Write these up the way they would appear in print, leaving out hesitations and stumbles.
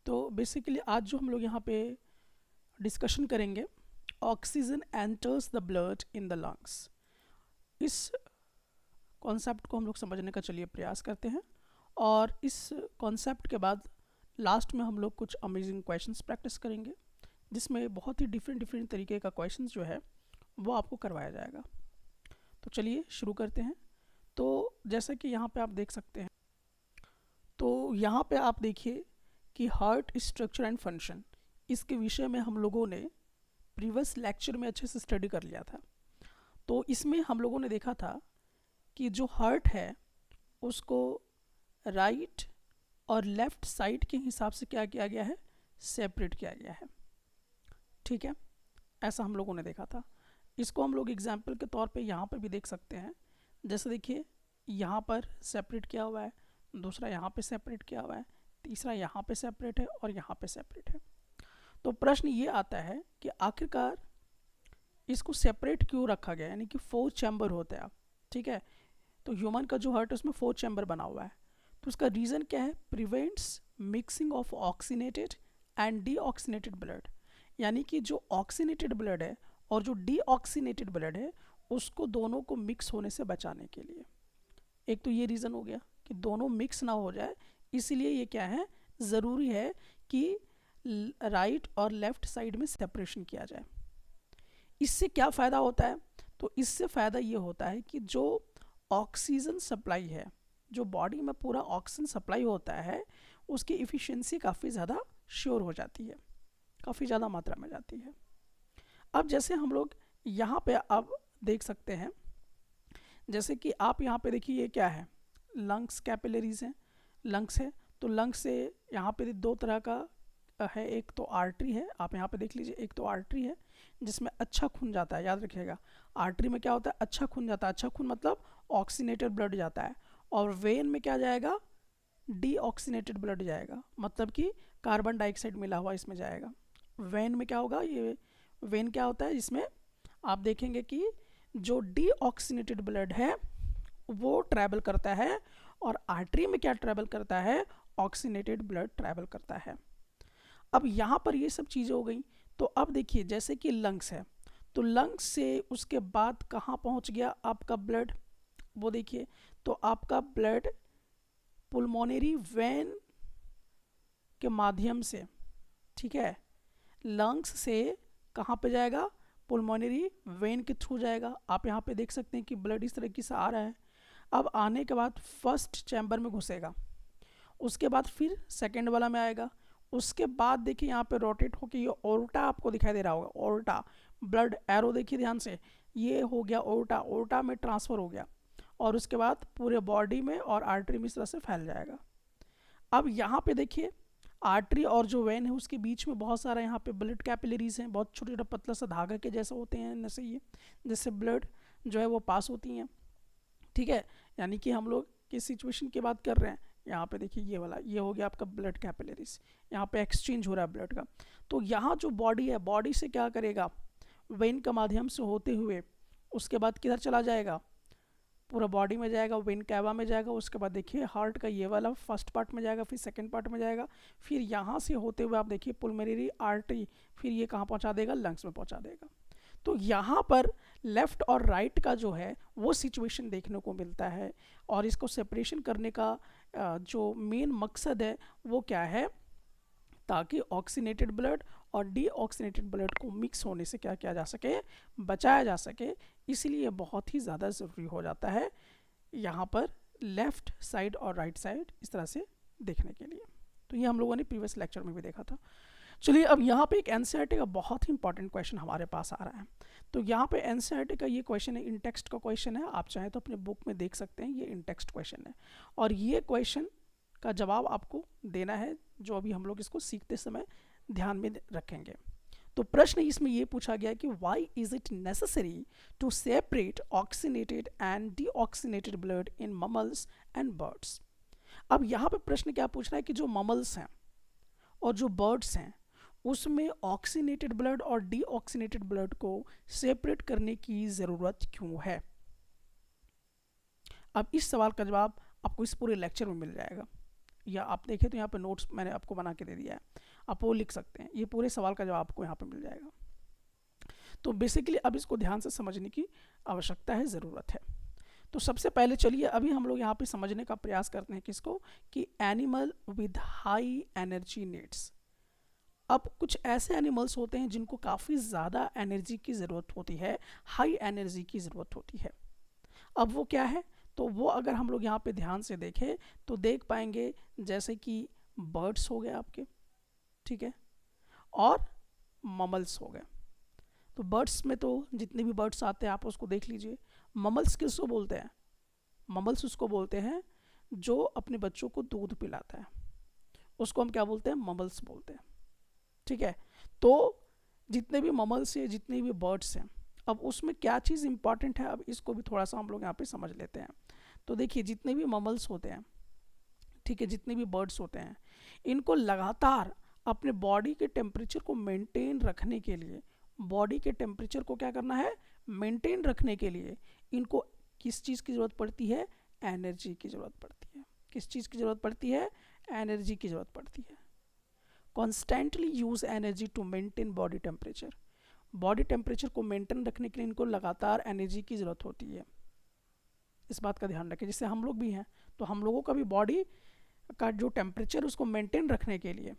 तो बेसिकली आज जो हम लोग यहाँ पे डिस्कशन करेंगे, oxygen enters the blood in the lungs, इस कॉन्सेप्ट को हम लोग समझने का चलिए प्रयास करते हैं। और इस कॉन्सेप्ट के बाद लास्ट में हम लोग कुछ अमेजिंग क्वेश्चंस प्रैक्टिस करेंगे, जिसमें बहुत ही डिफरेंट तरीके का क्वेश्चंस जो है वो आपको करवाया जाएगा। तो चलिए शुरू करते हैं। तो जैसा कि यहाँ पे आप देख सकते हैं, तो यहाँ पे आप देखिए कि हार्ट स्ट्रक्चर एंड फंक्शन, इसके विषय में हम लोगों ने प्रीवियस लेक्चर में अच्छे से स्टडी कर लिया था। तो इसमें हम लोगों ने देखा था कि जो हार्ट है उसको राइट और लेफ्ट साइड के हिसाब से क्या किया गया है, सेपरेट किया गया है। ठीक है, ऐसा हम लोगों ने देखा था। इसको हम लोग एग्जाम्पल के तौर पे यहाँ पर भी देख सकते हैं। जैसे देखिए यहाँ पर सेपरेट किया हुआ है, दूसरा यहाँ पे सेपरेट किया हुआ है, तीसरा यहाँ पे सेपरेट है और यहाँ पे सेपरेट है। तो प्रश्न ये आता है कि आखिरकार इसको सेपरेट क्यों रखा गया, यानी कि 4 चैम्बर होते हैं। ठीक है, तो ह्यूमन का जो हार्ट है उसमें 4 चैम्बर बना हुआ है। तो उसका रीज़न क्या है, prevents mixing of oxygenated and deoxygenated blood, यानी कि जो ऑक्सीनेटेड ब्लड है और जो डीऑक्सीनेटेड ब्लड है उसको दोनों को मिक्स होने से बचाने के लिए। एक तो ये रीज़न हो गया कि दोनों मिक्स ना हो जाए, इसलिए ये क्या है, ज़रूरी है कि राइट और लेफ्ट साइड में सेपरेशन किया जाए। इससे क्या फ़ायदा होता है, तो इससे फ़ायदा ये होता है कि जो ऑक्सीजन सप्लाई है, जो बॉडी में पूरा ऑक्सीजन सप्लाई होता है, उसकी इफ़िशियंसी काफ़ी ज़्यादा श्योर हो जाती है, काफ़ी ज़्यादा मात्रा में जाती है। अब जैसे हम लोग यहाँ पे अब देख सकते हैं, जैसे कि आप यहाँ पे देखिए ये क्या है, लंग्स कैपिलरीज हैं, लंग्स है। तो लंग्स से यहाँ पे 2 तरह का है, एक तो आर्टरी है, आप यहाँ पे देख लीजिए, एक तो आर्टरी है जिसमें अच्छा खून जाता है। याद रखिएगा, आर्टरी में क्या होता है, अच्छा खून जाता है। अच्छा खून मतलब ऑक्सीनेटेड ब्लड जाता है। और वेन में क्या जाएगा, डीऑक्सीनेटेड ब्लड जाएगा, मतलब कि कार्बन डाइऑक्साइड मिला हुआ इसमें जाएगा। वेन में क्या होगा, ये वेन क्या होता है, इसमें आप देखेंगे कि जो डीऑक्सीनेटेड ब्लड है वो ट्रैवल करता है, और आर्टरी में क्या ट्रैवल करता है, ऑक्सीनेटेड ब्लड ट्रैवल करता है। अब यहाँ पर ये सब चीज़ें हो गई। तो अब देखिए जैसे कि लंग्स है, तो लंग्स से उसके बाद कहाँ पहुँच गया आपका ब्लड, वो देखिए, तो आपका ब्लड पुल्मोनरी वेन के माध्यम से, ठीक है, लंग्स से कहाँ पे जाएगा, पुल्मोनरी वेन के थ्रू जाएगा। आप यहाँ पे देख सकते हैं कि ब्लड इस तरीके से आ रहा है। अब आने के बाद फर्स्ट चैम्बर में घुसेगा, उसके बाद फिर सेकेंड वाला में आएगा, उसके बाद देखिए यहाँ पे रोटेट होकर ये ओर्टा आपको दिखाई दे रहा होगा, ओर्टा ब्लड एरो देखिए ध्यान से, ये हो गया ओर्टा, ओर्टा में ट्रांसफ़र हो गया, और उसके बाद पूरे बॉडी में और आर्टरी में इस तरह से फैल जाएगा। अब यहाँ पे देखिए आर्टरी और जो वेन है उसके बीच में बहुत सारा यहाँ पे ब्लड कैपिलरीज हैं, बहुत छोटे छोटे पतला सा धागा के जैसे होते हैं, जैसे ये, जिससे ब्लड जो है वो पास होती हैं। ठीक है, यानी कि हम लोग किस सिचुएशन की बात कर रहे हैं, यहाँ पे देखिए ये वाला, ये हो गया आपका ब्लड कैपिलरीज, यहाँ पे एक्सचेंज हो रहा है ब्लड का। तो यहाँ जो बॉडी है, बॉडी से क्या करेगा, वेन के माध्यम से होते हुए उसके बाद किधर चला जाएगा, पूरा बॉडी में जाएगा, वेन कैवा में जाएगा। उसके बाद देखिए हार्ट का ये वाला फर्स्ट पार्ट में जाएगा, फिर सेकंड पार्ट में जाएगा, फिर यहाँ से होते हुए आप देखिए पुल्मोनरी आर्टरी, फिर ये कहाँ पहुँचा देगा, लंग्स में पहुँचा देगा। तो यहाँ पर लेफ़्ट और राइट का जो है वो सिचुएशन देखने को मिलता है, और इसको सेपरेशन करने का जो मेन मकसद है वो क्या है, ताकि ऑक्सीनेटेड ब्लड और डीऑक्सीनेटेड ब्लड को मिक्स होने से क्या किया जा सके, बचाया जा सके। इसलिए बहुत ही ज़्यादा ज़रूरी हो जाता है यहाँ पर लेफ़्ट साइड और राइट साइड इस तरह से देखने के लिए। तो ये हम लोगों ने प्रीवियस लेक्चर में भी देखा था। चलिए अब यहाँ पे एक एनसीईआरटी का बहुत ही इंपॉर्टेंट क्वेश्चन हमारे पास आ रहा है। तो यहाँ पे एनसीईआरटी का ये क्वेश्चन है, इन टेक्स्ट का क्वेश्चन है, आप चाहें तो अपने बुक में देख सकते हैं, ये इन टेक्स्ट क्वेश्चन है, और ये क्वेश्चन का जवाब आपको देना है, जो अभी हम लोग इसको सीखते समय ध्यान में रखेंगे। तो प्रश्न इसमें ये पूछा गया कि why is it necessary to separate oxygenated and deoxygenated blood in mammals and birds. अब यहाँ पे प्रश्न क्या पूछ रहा है कि जो ममल्स हैं और जो बर्ड्स हैं उसमें ऑक्सीनेटेड ब्लड और डीऑक्सीनेटेड ब्लड को सेपरेट करने की ज़रूरत क्यों है। अब इस सवाल का जवाब आपको इस पूरे लेक्चर में मिल जाएगा। या आप देखें तो यहाँ पे नोट्स मैंने आपको बना के दे दिया है, आप वो लिख सकते हैं, ये पूरे सवाल का जवाब आपको यहाँ पे मिल जाएगा। तो बेसिकली अब इसको ध्यान से समझने की आवश्यकता है, ज़रूरत है। तो सबसे पहले चलिए अभी हम लोग यहाँ पे समझने का प्रयास करते हैं किसको, कि animal with high energy needs. अब कुछ ऐसे एनिमल्स होते हैं जिनको काफ़ी ज़्यादा एनर्जी की ज़रूरत होती है, हाई एनर्जी की ज़रूरत होती है। अब वो क्या है, तो वो अगर हम लोग यहाँ पे ध्यान से देखें तो देख पाएंगे जैसे कि बर्ड्स हो गए आपके, ठीक है, और ममल्स हो गए। तो बर्ड्स में तो जितने भी बर्ड्स आते हैं आप उसको देख लीजिए। ममल्स किसको बोलते हैं, ममल्स उसको बोलते हैं जो अपने बच्चों को दूध पिलाता है, उसको हम क्या बोलते हैं, ममल्स बोलते हैं, ठीक है। तो जितने भी ममल्स हैं, जितने भी बर्ड्स हैं, अब उसमें क्या चीज़ इंपॉर्टेंट है, अब इसको भी थोड़ा सा हम लोग यहाँ पे समझ लेते हैं। तो देखिए जितने भी ममल्स होते हैं, ठीक है, जितने भी बर्ड्स होते हैं, इनको लगातार अपने बॉडी के टेम्परेचर को मेंटेन रखने के लिए, बॉडी के टेम्परेचर को क्या करना है, मेंटेन रखने के लिए इनको किस चीज़ की ज़रूरत पड़ती है, एनर्जी की ज़रूरत पड़ती है। किस चीज़ की ज़रूरत पड़ती है, एनर्जी की ज़रूरत पड़ती है। Constantly use energy to maintain body temperature, body temperature को मेंटेन रखने के लिए इनको लगातार एनर्जी की ज़रूरत होती है। इस बात का ध्यान रखें, जिससे हम लोग भी हैं तो हम लोगों का भी बॉडी का जो टेम्परेचर उसको मेंटेन रखने के लिए,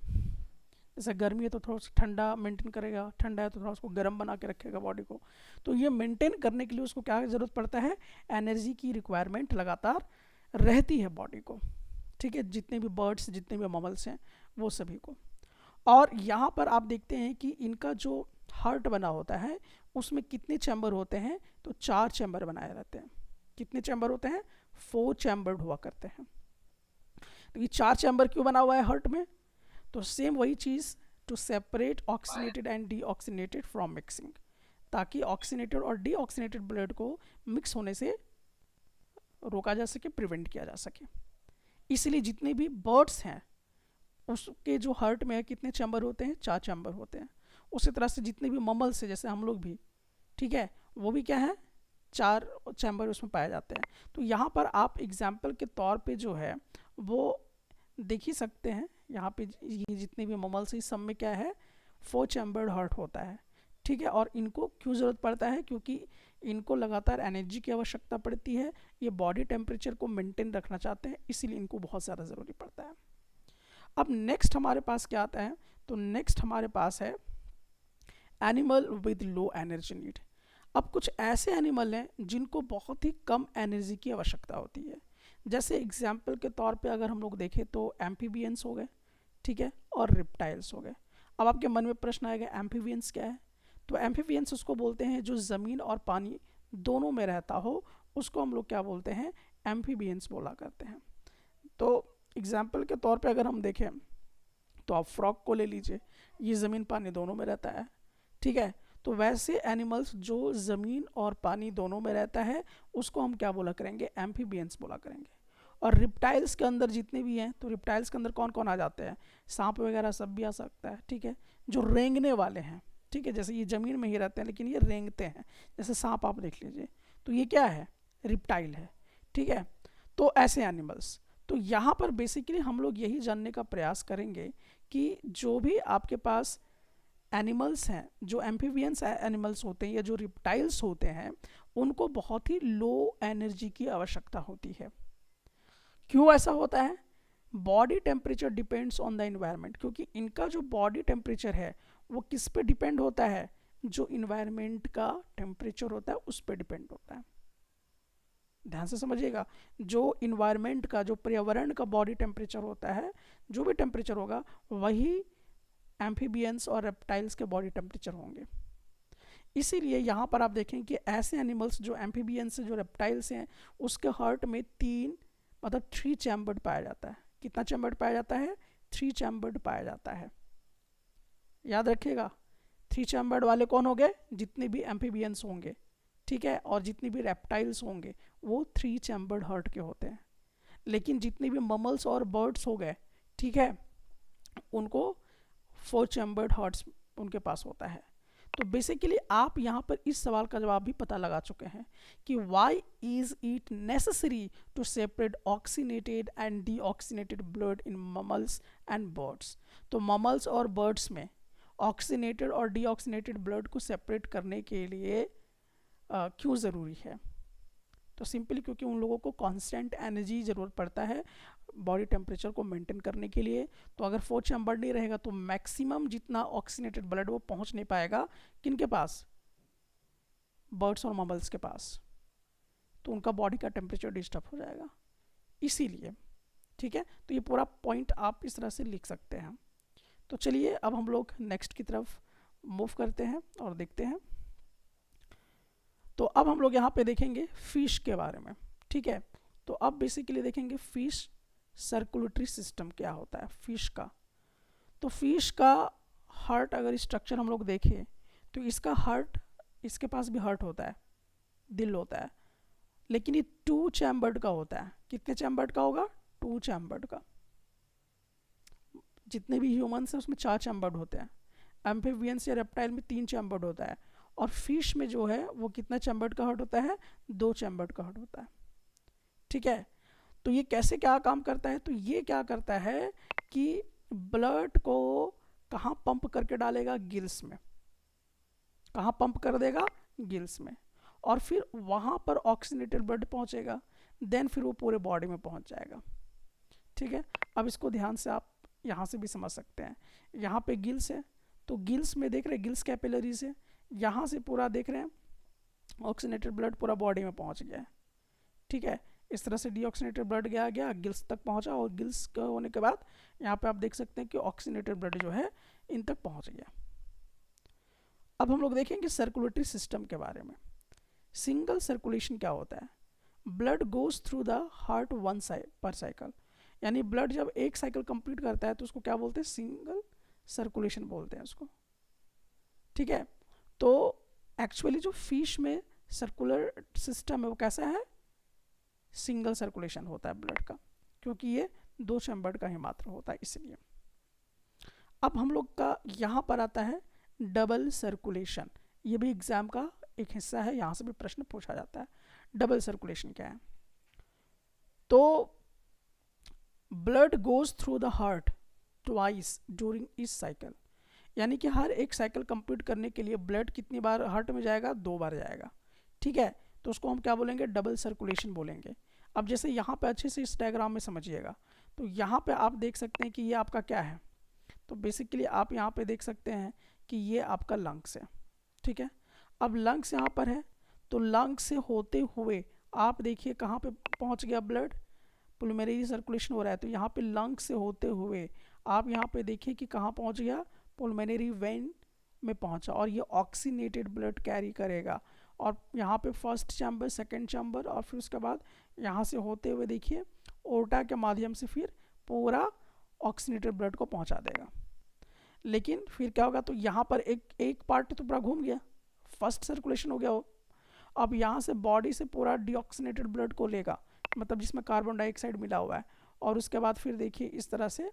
जैसे गर्मी है तो थोड़ा सा ठंडा मेंटेन करेगा, ठंडा है तो थोड़ा उसको गर्म बना के रखेगा बॉडी को, तो ये मेंटेन करने के लिए उसको क्या ज़रूरत पड़ता है, एनर्जी की रिक्वायरमेंट लगातार रहती है बॉडी को, ठीक है, जितने भी बर्ड्स, जितने भी ममल्स हैं वो सभी को। और यहाँ पर आप देखते हैं कि इनका जो हार्ट बना होता है उसमें कितने चैम्बर होते हैं, तो 4 चैम्बर बनाए रहते हैं। कितने चैम्बर होते हैं, 4 चैम्बर्ड हुआ करते हैं। तो ये 4 चैम्बर क्यों बना हुआ है हार्ट में, तो सेम वही चीज़, to separate oxygenated and deoxygenated from mixing, ताकि ऑक्सीनेटेड और डीऑक्सीनेटेड ब्लड को मिक्स होने से रोका जा सके, प्रिवेंट किया जा सके। इसलिए जितने भी बर्ड्स हैं उसके जो हार्ट में है कितने चैम्बर होते हैं, 4 चैम्बर होते हैं। उसी तरह से जितने भी ममल्स हैं जैसे हम लोग भी, ठीक है, वो भी क्या है, 4 चैम्बर उसमें पाए जाते हैं। तो यहाँ पर आप एग्जाम्पल के तौर पे जो है वो देख ही सकते हैं, यहाँ पे ये जितने भी ममल्स हैं सब में क्या है, 4 चैम्बर्ड हार्ट होता है, ठीक है। और इनको क्यों ज़रूरत पड़ता है, क्योंकि इनको लगातार एनर्जी की आवश्यकता पड़ती है, ये बॉडी टेम्परेचर को मेंटेन रखना चाहते हैं, इसीलिए इनको बहुत ज़्यादा ज़रूरी पड़ता है। अब नेक्स्ट हमारे पास क्या आता है, तो नेक्स्ट हमारे पास है animal with low energy need. अब कुछ ऐसे एनिमल हैं जिनको बहुत ही कम एनर्जी की आवश्यकता होती है। जैसे एग्जाम्पल के तौर पे अगर हम लोग देखें तो एम्फीबियंस हो गए, ठीक है, और रिप्टाइल्स हो गए। अब आपके मन में प्रश्न आएगा एम्फीबियंस क्या है, तो एम्फीबियंस उसको बोलते हैं जो ज़मीन और पानी दोनों में रहता हो, उसको हम लोग क्या बोलते हैं, एम्फीबियंस बोला करते हैं। तो एग्जाम्पल के तौर पे अगर हम देखें तो आप फ्रॉग को ले लीजिए, ये ज़मीन पानी दोनों में रहता है, ठीक है। तो वैसे एनिमल्स जो ज़मीन और पानी दोनों में रहता है उसको हम क्या बोला करेंगे, एम्फीबियंस बोला करेंगे। और रिप्टाइल्स के अंदर जितने भी हैं, तो रिप्टाइल्स के अंदर कौन कौन आ जाते हैं, सांप वगैरह सब भी आ सकता है, ठीक है, जो रेंगने वाले हैं, ठीक है, जैसे ये ज़मीन में ही रहते हैं लेकिन ये रेंगते हैं, जैसे सांप आप देख लीजिए, तो ये क्या है, रिप्टाइल है, ठीक है। तो ऐसे एनिमल्स, तो यहाँ पर बेसिकली हम लोग यही जानने का प्रयास करेंगे कि जो भी आपके पास एनिमल्स हैं, जो एम्फीबियंस एनिमल्स होते हैं या जो रिप्टाइल्स होते हैं, उनको बहुत ही लो एनर्जी की आवश्यकता होती है। क्यों ऐसा होता है, body temperature depends on the environment, क्योंकि इनका जो बॉडी टेम्परेचर है वो किस पे डिपेंड होता है, जो इन्वायरमेंट का टेम्परेचर होता है उस पर डिपेंड होता है। ध्यान से समझिएगा, जो इन्वायरमेंट का, जो पर्यावरण का बॉडी टेम्परेचर होता है, जो भी टेम्परेचर होगा वही एम्फीबियंस और रेप्टाइल्स के बॉडी टेम्परेचर होंगे। इसीलिए यहाँ पर आप देखें कि ऐसे एनिमल्स जो एम्फीबियंस से, जो रेप्टाइल्स हैं, उसके हार्ट में 3 चैम्बर्ड पाया जाता है। कितना चैम्बर्ड पाया जाता है, 3 चैम्बर्ड पाया जाता है। याद रखिएगा, 3 चैम्बर्ड वाले कौन हो गए, जितने भी एम्फीबियंस होंगे, ठीक है, और जितने भी रेप्टाइल्स होंगे वो 3 चैम्बर्ड हार्ट के होते हैं। लेकिन जितने भी ममल्स और बर्ड्स हो गए, ठीक है, उनको 4 चैम्बर्ड हार्ट्स उनके पास होता है। तो बेसिकली आप यहाँ पर इस सवाल का जवाब भी पता लगा चुके हैं कि why is it necessary to separate oxygenated and deoxygenated blood in mammals and birds. तो ममल्स और बर्ड्स में ऑक्सीनेटेड और डीऑक्सीनेटेड ब्लड को सेपरेट करने के लिए क्यों ज़रूरी है? तो सिंपली क्योंकि उन लोगों को कांस्टेंट एनर्जी ज़रूरत पड़ता है बॉडी टेम्परेचर को मेंटेन करने के लिए। तो अगर 4 चैम्बर नहीं रहेगा तो मैक्सिमम जितना ऑक्सीनेटेड ब्लड वो पहुंच नहीं पाएगा किनके पास? बर्ड्स और ममल्स के पास। तो उनका बॉडी का टेम्परेचर डिस्टर्ब हो जाएगा इसीलिए। ठीक है, तो ये पूरा पॉइंट आप इस तरह से लिख सकते हैं। तो चलिए अब हम लोग नेक्स्ट की तरफ मूव करते हैं और देखते हैं। तो अब हम लोग यहाँ पे देखेंगे फिश के बारे में। ठीक है, तो अब बेसिकली देखेंगे फिश सर्कुलेटरी सिस्टम क्या होता है फिश का। तो फिश का हार्ट अगर स्ट्रक्चर हम लोग देखें तो इसका हार्ट, इसके पास भी हार्ट होता है, दिल होता है, लेकिन ये 2 चैम्बर्ड का होता है। कितने चैम्बर्ड का होगा? 2 चैम्बर्ड का। जितने भी ह्यूमंस हैं उसमें 4 चैम्बर्ड होते हैं, एम्फीबियंस या रेप्टाइल में 3 चैम्बर्ड होता है, और फिश में जो है वो कितना चैम्बर्ड का हार्ट होता है? 2 चैम्बर्ड का हार्ट होता है। ठीक है, तो ये कैसे क्या काम करता है? तो ये क्या करता है कि ब्लड को कहाँ पंप करके डालेगा? गिल्स में। कहाँ पंप कर देगा? गिल्स में, और फिर वहाँ पर ऑक्सीनेटेड ब्लड पहुँचेगा, देन फिर वो पूरे बॉडी में पहुँच जाएगा। ठीक है, अब इसको ध्यान से आप यहाँ से भी समझ सकते हैं। यहाँ पे गिल्स है, तो गिल्स में देख रहे हैं गिल्स कैपिलरीज है, यहाँ से पूरा देख रहे हैं ऑक्सीनेटेड ब्लड पूरा बॉडी में पहुँच गया है। ठीक है, इस तरह से डीऑक्सीनेटेड ब्लड गया गिल्स तक पहुँचा, और गिल्स का होने के बाद यहाँ पे आप देख सकते हैं कि ऑक्सीनेटेड ब्लड जो है इन तक पहुँच गया। अब हम लोग देखेंगे सर्कुलेटरी सिस्टम के बारे में। सिंगल सर्कुलेशन क्या होता है? Blood goes through the heart 1 पर साइकिल, यानी ब्लड जब एक साइकिल कंप्लीट करता है तो उसको क्या बोलते हैं? सिंगल सर्कुलेशन बोलते हैं उसको। ठीक है, तो एक्चुअली जो फिश में सर्कुलर सिस्टम है वो कैसा है? सिंगल सर्कुलेशन होता है ब्लड का, क्योंकि ये 2 चैम्बर्ड का ही मात्र होता है इसलिए। अब हम लोग का यहाँ पर आता है डबल सर्कुलेशन। ये भी एग्जाम का एक हिस्सा है, यहाँ से भी प्रश्न पूछा जाता है। डबल सर्कुलेशन क्या है? तो blood goes through the heart twice during each cycle, यानी कि हर एक साइकिल कंप्लीट करने के लिए ब्लड कितनी बार हार्ट में जाएगा? 2 बार जाएगा। ठीक है, तो उसको हम क्या बोलेंगे? डबल सर्कुलेशन बोलेंगे। अब जैसे यहाँ पे अच्छे से इस डायग्राम में समझिएगा, तो यहाँ पे आप देख सकते हैं कि ये आपका क्या है? तो बेसिकली आप यहाँ पे देख सकते हैं कि ये आपका लंग्स है। ठीक है, अब लंग्स यहाँ पर है, तो लंग्स से होते हुए आप देखिए कहाँ पे पहुँच गया ब्लड? पुलमोनरी सर्कुलेशन हो रहा है, तो यहाँ पे लंग्स से होते हुए आप यहाँ पे देखिए कि कहाँ पहुँच गया? पुलमोनरी वेन में पहुँचा, और ये ऑक्सीनेटेड ब्लड कैरी करेगा, और यहाँ पे फर्स्ट चैम्बर, सेकंड चैम्बर, और फिर उसके बाद यहाँ से होते हुए देखिए ओर्टा के माध्यम से फिर पूरा ऑक्सीनेटेड ब्लड को पहुँचा देगा। लेकिन फिर क्या होगा? तो यहाँ पर एक पार्ट तो पूरा घूम गया, फर्स्ट सर्कुलेशन हो गया वो। अब यहाँ से बॉडी से पूरा डीऑक्सीनेटेड ब्लड को लेगा, मतलब जिसमें कार्बन डाइऑक्साइड मिला हुआ है, और उसके बाद फिर देखिए इस तरह से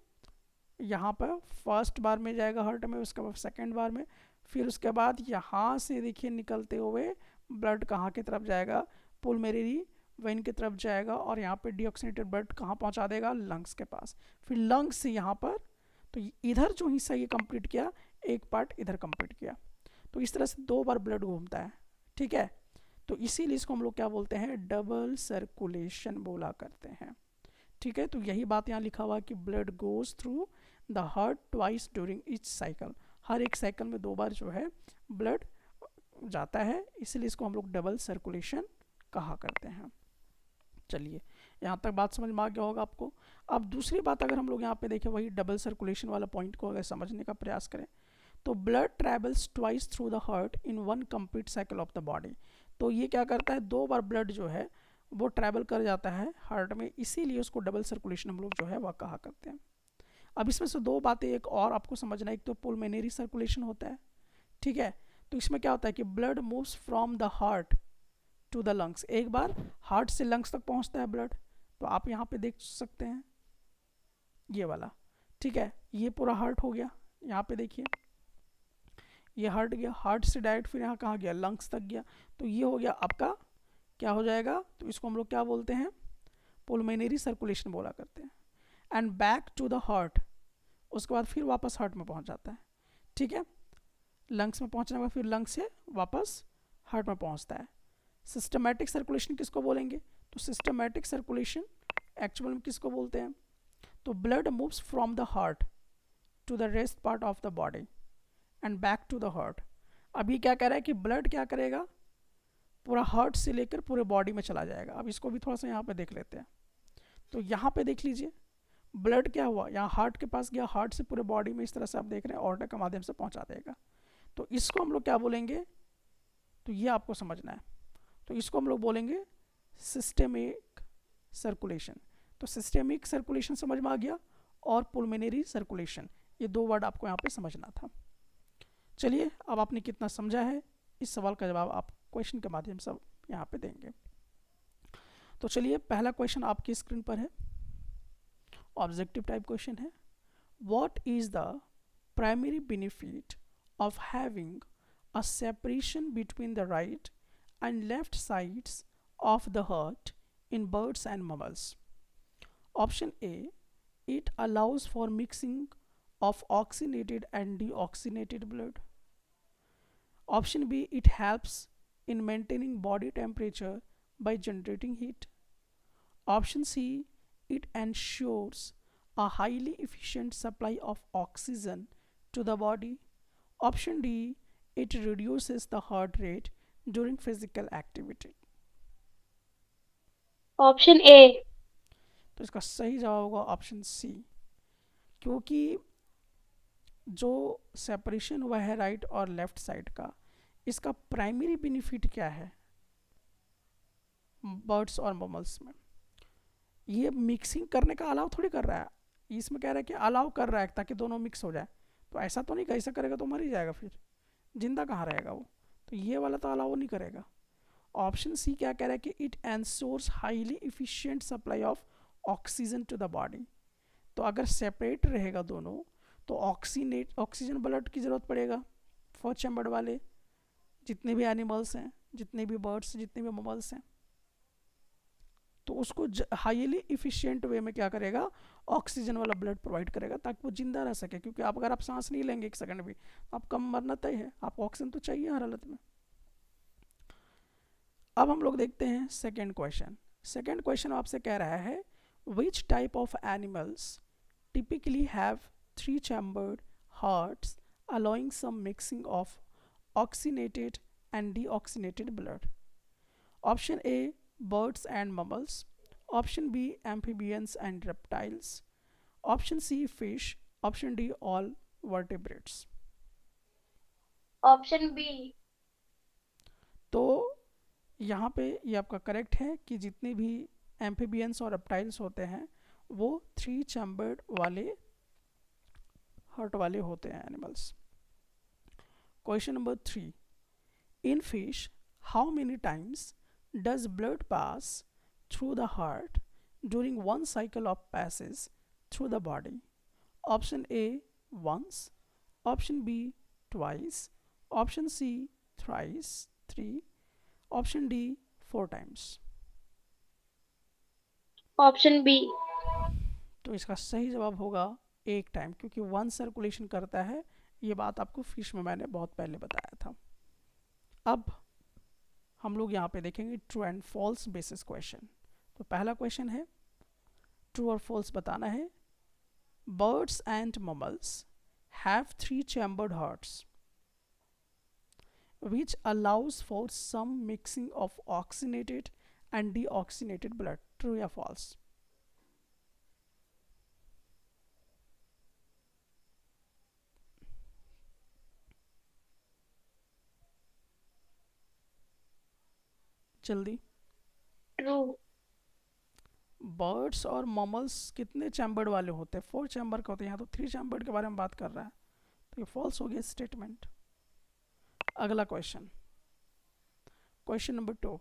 यहाँ पर फर्स्ट बार में जाएगा हार्ट में, उसके बाद सेकेंड बार में, फिर उसके बाद यहाँ से देखिए निकलते हुए ब्लड कहाँ की तरफ जाएगा? पुलमोनरी वेन की तरफ जाएगा, और यहाँ पे डीऑक्सीनेटेड ब्लड कहाँ पहुँचा देगा? लंग्स के पास। फिर लंग्स से यहाँ पर, तो इधर जो हिस्सा ये कंप्लीट किया, एक पार्ट इधर कंप्लीट किया, तो इस तरह से 2 बार ब्लड घूमता है। ठीक है, तो इसीलिए इसको हम लोग क्या बोलते हैं? डबल सर्कुलेशन बोला करते हैं। ठीक है, तो यही बात यहाँ लिखा हुआ कि blood goes through the heart twice during each cycle, हर एक साइकिल में 2 बार जो है ब्लड जाता है, इसलिए इसको हम लोग डबल सर्कुलेशन कहा करते हैं। चलिए, यहाँ तक बात समझ में आ गया होगा आपको। अब दूसरी बात अगर हम लोग यहाँ पे देखें, वही डबल सर्कुलेशन वाला पॉइंट को अगर समझने का प्रयास करें, तो blood travels twice through the heart in 1 complete cycle of the body. तो ये क्या करता है? 2 बार ब्लड जो है वो ट्रैवल कर जाता है हार्ट में, इसीलिए उसको डबल सर्कुलेशन हम लोग जो है वह कहा करते हैं। अब इसमें से 2 बातें एक और आपको समझना है। एक तो पुलमोनरी सर्कुलेशन होता है, ठीक है, तो इसमें क्या होता है कि blood moves from the heart to the lungs, एक बार हार्ट से लंग्स तक पहुंचता है ब्लड, तो आप यहाँ पे देख सकते हैं ये वाला। ठीक है, ये पूरा हार्ट हो गया, यहाँ पे देखिए ये हट गया, हार्ट से डायरेक्ट फिर यहाँ कहाँ गया, लंग्स तक गया, तो ये हो गया आपका क्या हो जाएगा, तो इसको हम लोग क्या बोलते हैं, पुलमोनरी सर्कुलेशन बोला करते हैं। And back to the heart, उसके बाद फिर वापस हार्ट में पहुँच जाता है, ठीक है, लंग्स में पहुँचने के बाद फिर लंग्स से वापस हार्ट में पहुँचता है। सिस्टमैटिक सर्कुलेशन किसको बोलेंगे, तो सिस्टमैटिक सर्कुलेशन एक्चुअल में किसको बोलते हैं, तो blood moves from the heart to the rest part of the body and back to the heart. अभी क्या कह रहा है कि ब्लड क्या करेगा, पूरा हार्ट से लेकर पूरे बॉडी में चला जाएगा। अब इसको भी थोड़ा सा यहाँ पे देख लेते हैं, तो यहाँ पे देख लीजिए ब्लड क्या हुआ, यहाँ हार्ट के पास गया, हार्ट से पूरे बॉडी में इस तरह से आप देख रहे हैं ऑर्डर के माध्यम से पहुँचा देगा। तो इसको हम लोग क्या बोलेंगे, तो ये आपको समझना है, तो इसको हम लोग बोलेंगे सिस्टेमिक सर्कुलेशन। तो सिस्टेमिक सर्कुलेशन समझ में आ गया, और पुलमोनरी सर्कुलेशन, ये दो वर्ड आपको यहाँ पे समझना था। चलिए अब आपने कितना समझा है, इस सवाल का जवाब आप क्वेश्चन के माध्यम से यहाँ पे देंगे। तो चलिए पहला क्वेश्चन आपकी स्क्रीन पर है, ऑब्जेक्टिव टाइप क्वेश्चन है। What is the primary benefit of having a separation between the right and left sides of the heart in birds and mammals? Option A, it allows for mixing of oxygenated and deoxygenated blood. Option B, it helps in maintaining body temperature by generating heat. Option C, it ensures a highly efficient supply of oxygen to the body. Option D, it reduces the heart rate during physical activity. Option A. तो इसका सही जवाब होगा option C, क्योंकि जो separation हुआ है right और लेफ्ट साइड का, इसका प्राइमरी बेनिफिट क्या है बर्ड्स और ममल्स में, ये मिक्सिंग करने का अलाउ थोड़ी कर रहा है, इसमें कह रहा है कि अलाउ कर रहा है ताकि दोनों मिक्स हो जाए। तो ऐसा तो नहीं, ऐसा करेगा तो मर ही जाएगा, फिर जिंदा कहाँ रहेगा वो, तो ये वाला तो अलाउ नहीं करेगा। ऑप्शन सी क्या कह रहा है कि it ensures highly efficient supply of oxygen to the body. तो अगर सेपरेट रहेगा दोनों तो ऑक्सीजन ब्लड की ज़रूरत पड़ेगा फॉर चैम्बर्ड वाले जितने भी एनिमल्स हैं, जितने भी बर्ड्स, जितने भी ममल्स हैं, तो उसको हाईली इफिशिएंट वे में क्या करेगा, ऑक्सीजन वाला ब्लड प्रोवाइड करेगा ताकि वो जिंदा रह सके। क्योंकि आप अगर आप सांस नहीं लेंगे एक सेकंड भी, आप कम मरना तय है, आपको ऑक्सीजन तो चाहिए हर हालत में। अब हम लोग देखते हैं सेकेंड क्वेश्चन। सेकेंड क्वेश्चन आपसे कह रहा है which type of animals typically have three chambered hearts allowing some mixing of oxygenated and deoxygenated blood. Option A, birds and mammals. Option B, amphibians and reptiles. Option C, fish. Option D, all vertebrates. Option B. तो यहाँ पे ये आपका correct है कि जितने भी amphibians और रेप्टाइल्स होते हैं वो थ्री चैम्बर्ड वाले हार्ट वाले होते हैं animals. Question number 3, in fish how many times does blood pass through the heart during one cycle of passage through the body? Option A once, option B twice, option C thrice 3, option D 4 times. Option B. तो इसका सही जवाब होगा एक time, क्योंकि one circulation करता है, ये बात आपको फिश में मैंने बहुत पहले बताया था। अब हम लोग यहाँ पे देखेंगे true and false basis question. तो पहला क्वेश्चन है, ट्रू और फॉल्स बताना है। Birds and mammals have 3 chambered hearts which allows for some mixing of oxygenated and deoxygenated blood. True या false? जल्दी। ट्रू। बर्ड्स और ममल्स कितने चैम्बर्ड वाले होते हैं? 4 चैम्बर के होते हैं, यहाँ तो 3 चैम्बर्ड के बारे में बात कर रहा है, तो ये फॉल्स हो गया स्टेटमेंट। अगला question, question number 2,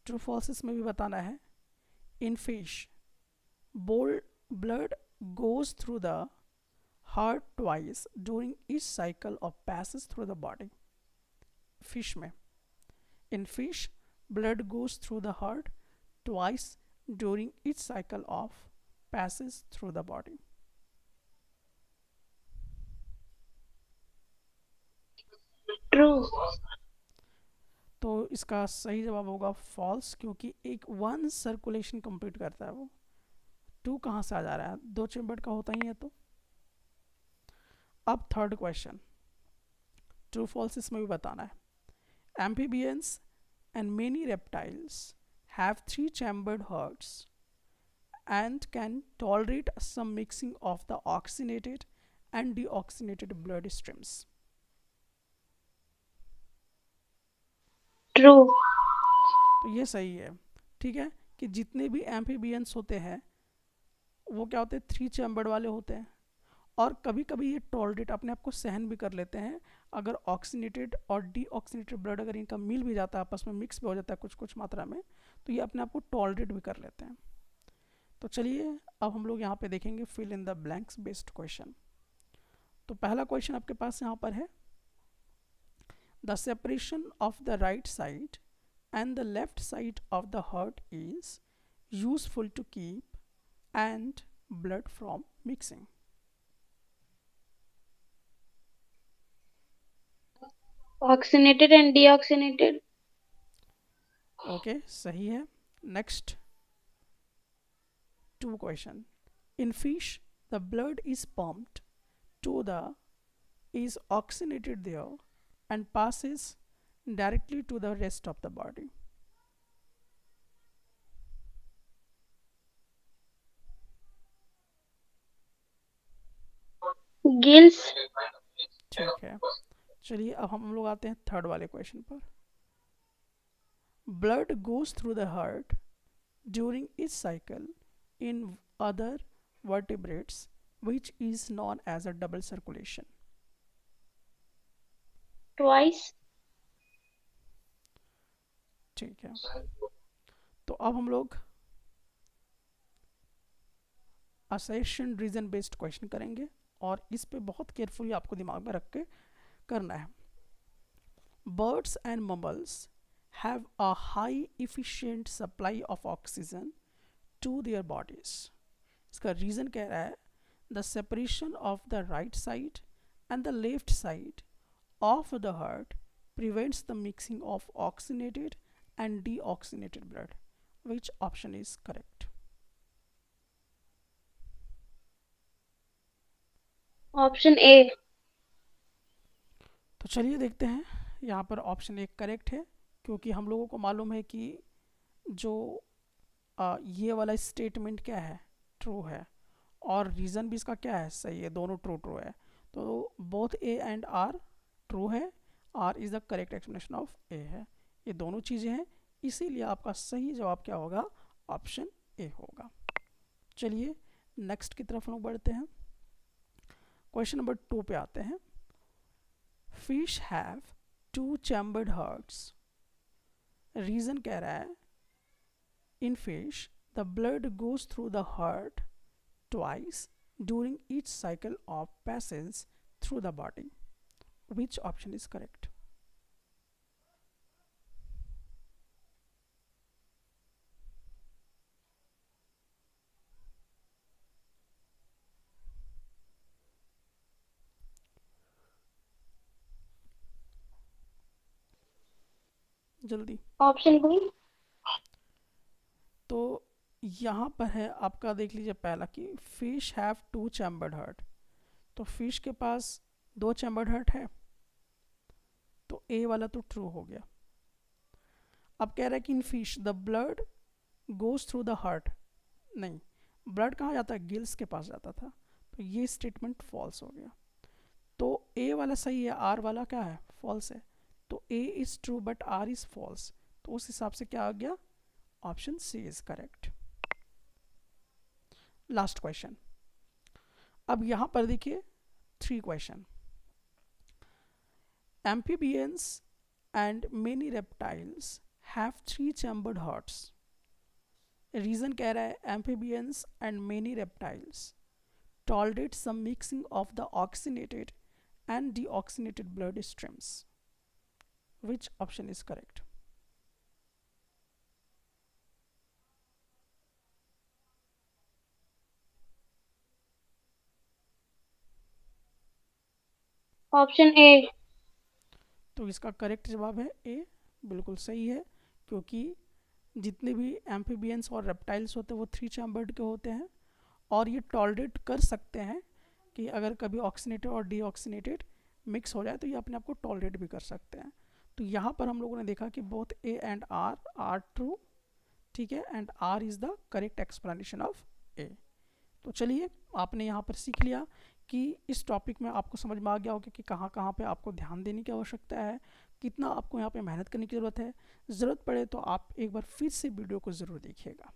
true false इसमें भी बताना है। In fish bold blood goes through the heart twice during each cycle of passes through the body. Fish में, in fish blood goes through the heart twice during each cycle of passes through the body. True. तो इसका सही जवाब होगा false, क्योंकि एक one circulation complete करता है वो, टू कहाँ से आ जा रहा है, दो चेम्बर का होता ही है। तो अब थर्ड क्वेश्चन, ट्रू फॉल्स इसमें भी बताना है। Amphibians and many reptiles have three chambered hearts and can tolerate some mixing of the oxygenated and deoxygenated blood streams. True. तो ये सही है, ठीक है, कि जितने भी एम्फीबियंस होते हैं वो क्या होते हैं, थ्री चैम्बर्ड वाले होते हैं, और कभी कभी ये टॉलरेट अपने आप को सहन भी कर लेते हैं। अगर ऑक्सीनेटेड और डीऑक्सीनेटेड ब्लड अगर इनका मिल भी जाता है, आपस में मिक्स भी हो जाता है कुछ कुछ मात्रा में, तो ये अपने आप को टॉलरेट भी कर लेते हैं। तो चलिए अब हम लोग यहाँ पे देखेंगे fill in the blanks based question. तो पहला क्वेश्चन आपके पास यहाँ पर है, the separation of the right side and the left side of the heart is useful to keep and blood from mixing. Oxygenated and deoxygenated. Okay, सही है। Next two question, in fish the blood is pumped to the is oxygenated there and passes directly to the rest of the body. Gills. ठीक है, चलिए अब हम लोग आते हैं थर्ड वाले क्वेश्चन पर। Blood goes through the heart during etch cycle in other vertebrates which is known as a double circulation. Twice. ठीक है, तो अब हम लोग असर्शन रीजन बेस्ड क्वेश्चन करेंगे, और इस पे बहुत केयरफुली आपको दिमाग में रख के करना है। Birds and mammals have a high efficient supply of oxygen to their bodies. इसका रीज़न कह रहा है, the separation of the right side and the left side of the heart prevents the mixing of oxygenated and deoxygenated blood. Which option is correct? Option A. तो चलिए देखते हैं, यहाँ पर ऑप्शन ए करेक्ट है, क्योंकि हम लोगों को मालूम है कि जो ये वाला स्टेटमेंट क्या है, ट्रू है, और रीज़न भी इसका क्या है, सही है, दोनों ट्रू ट्रू है। तो both A and R true है, R is the correct explanation of A है, ये दोनों चीज़ें हैं, इसीलिए आपका सही जवाब क्या होगा, ऑप्शन ए होगा। चलिए नेक्स्ट की तरफ हम लोग बढ़ते हैं, क्वेश्चन नंबर 2 पे आते हैं। Fish have two chambered hearts, reason कह रहा है, in fish the blood goes through the heart twice during each cycle of passage through the body. Which option is correct? जल्दी। Option B. तो यहाँ पर है आपका, देख लीजिए पहला कि fish have two chambered heart, तो फिश के पास दो चैम्बर्ड हार्ट है, तो ए वाला तो ट्रू हो गया। अब कह रहा है कि इन fish the blood goes through the heart, नहीं, ब्लड कहाँ जाता है, गिल्स के पास जाता था, तो ये स्टेटमेंट फॉल्स हो गया। तो ए वाला सही है, आर वाला क्या है, फॉल्स है, तो A is true but R is false, तो उस हिसाब से क्या आ गया, option C is correct. Last question, अब यहां पर देखिए 3 question. Amphibians and many reptiles have 3 chambered hearts, reason कह रहा है amphibians and many reptiles tolerate some mixing of the oxygenated and deoxygenated blood streams. Which option is correct? Option A. तो इसका correct जवाब है ए, बिल्कुल सही है, क्योंकि जितने भी एम्फीबियंस और रेप्टाइल्स होते हैं वो 3 चैम्बर्ड के होते हैं और ये टॉलरेट कर सकते हैं कि अगर कभी ऑक्सीनेटेड और डीऑक्सीनेटेड मिक्स हो जाए तो ये अपने आप को टॉलरेट भी कर सकते हैं। तो यहाँ पर हम लोगों ने देखा कि both A and R are true, ठीक है, and R is the correct explanation of A. तो चलिए, आपने यहाँ पर सीख लिया कि इस टॉपिक में आपको समझ में आ गया होगा कि कहाँ कहाँ पे आपको ध्यान देने की आवश्यकता है, कितना आपको यहाँ पे मेहनत करने की ज़रूरत है। ज़रूरत पड़े तो आप एक बार फिर से वीडियो को ज़रूर देखिएगा।